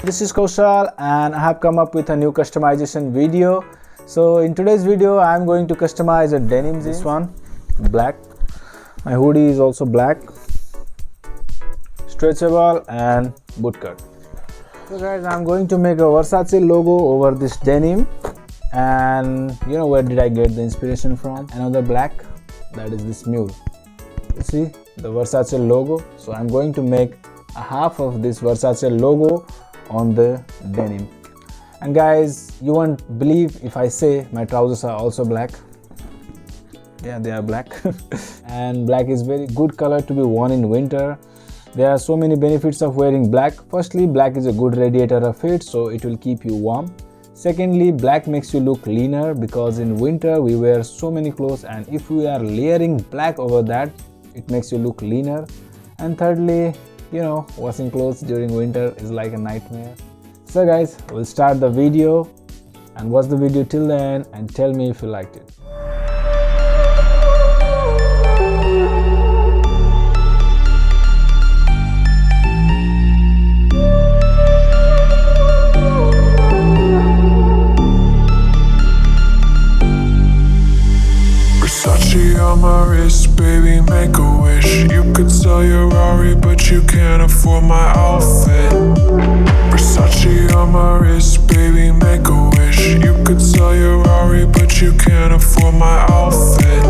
This is Kaushal and I have come up with a new customization video. So in today's video I am going to customize a denim. This one black, my hoodie is also black, stretchable and bootcut. So guys, I am going to make a Versace logo over this denim. And you know where did I get the inspiration from? Another black, that is this mule. You see the Versace logo. So I'm going to make a half of this Versace logo on the denim. And guys, you won't believe if I say my trousers are also black. Yeah, they are black. And black is very good color to be worn in winter. There are so many benefits of wearing black. Firstly, black is a good radiator of heat, so it will keep you warm. Secondly, black makes you look leaner because in winter we wear so many clothes, and if we are layering black over that, it makes you look leaner. And thirdly, you know, washing clothes during winter is like a nightmare. So guys, we'll start the video and watch the video till the end and tell me if you liked it. Versace on my wrist, baby, make a wish. You could sell your Rari, but you can't afford my outfit. Versace on my wrist, baby, make a wish. You could sell your Rari, but you can't afford my outfit.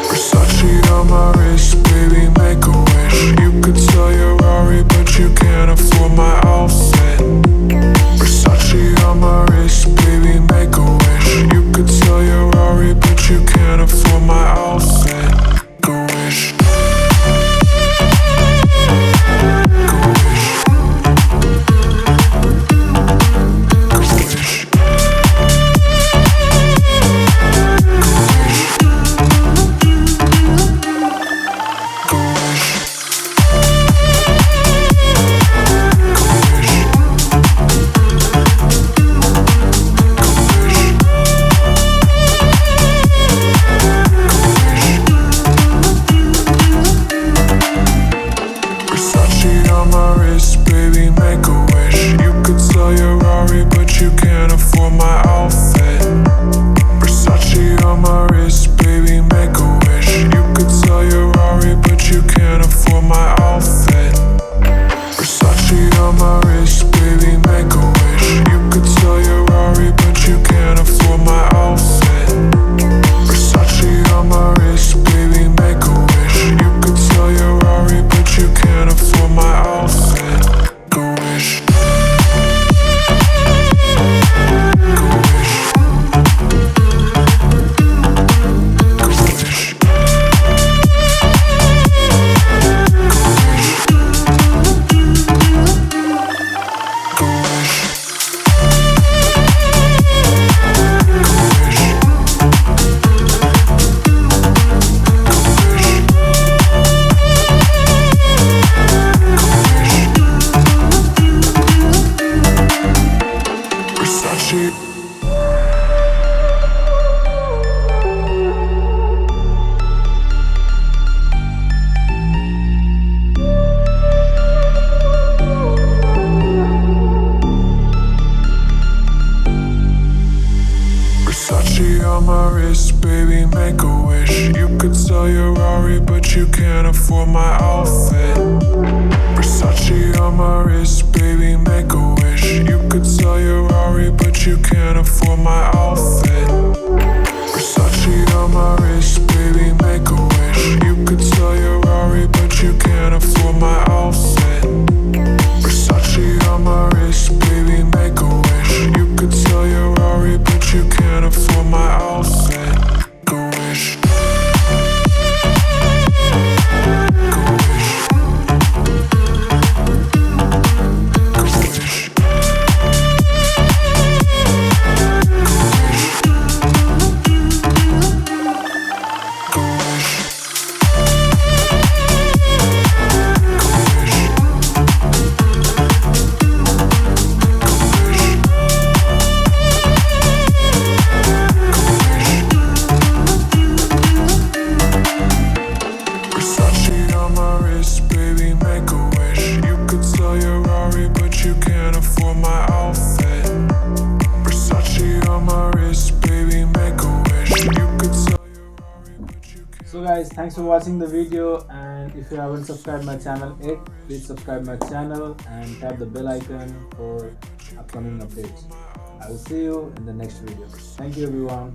Versace on my wrist, baby, make a wish. You could sell your Rari, but you can't afford my outfit. Versace on my wrist, baby, make a wish. You could sell your Rari, but you can't afford my outfit. Go wish. Go wish. Go wish. Go wish. Versace on my wrist, baby, make a wish. You could sell your Rari, but you can't afford my outfit. Versace on my wrist, baby, make a wish. You could sell your Rari, but you can't afford my outfit. Versace on my wrist, baby, make a wish. You could sell your Rari, but you can't afford my outfit. Versace on my wrist, baby, make a wish. You could sell your Rari, but you can't afford my outfit. Go wish. Go wish. Go wish. Go wish. Versace. Versace on my wrist, baby, make a wish. You could sell your Rari, but you can't afford my outfit. Versace on my wrist, baby, make a wish. You could sell your Rari, but you can't afford my outfit. Versace on my wrist, baby, make a wish. You could sell your Rari, but you can't afford my outfit. Versace on my wrist, baby, make a wish. You could sell your Rari, but you can't afford my outfit. Go wish. Go wish. Go wish. afford my outfit. Versace on my wrist, baby, make a wish. You could sell your Rari, but you can't. So guys, thanks for watching the video, and if you haven't subscribed my channel yet, please subscribe my channel and tap the bell icon for upcoming updates. I will see you in the next video. Thank you everyone.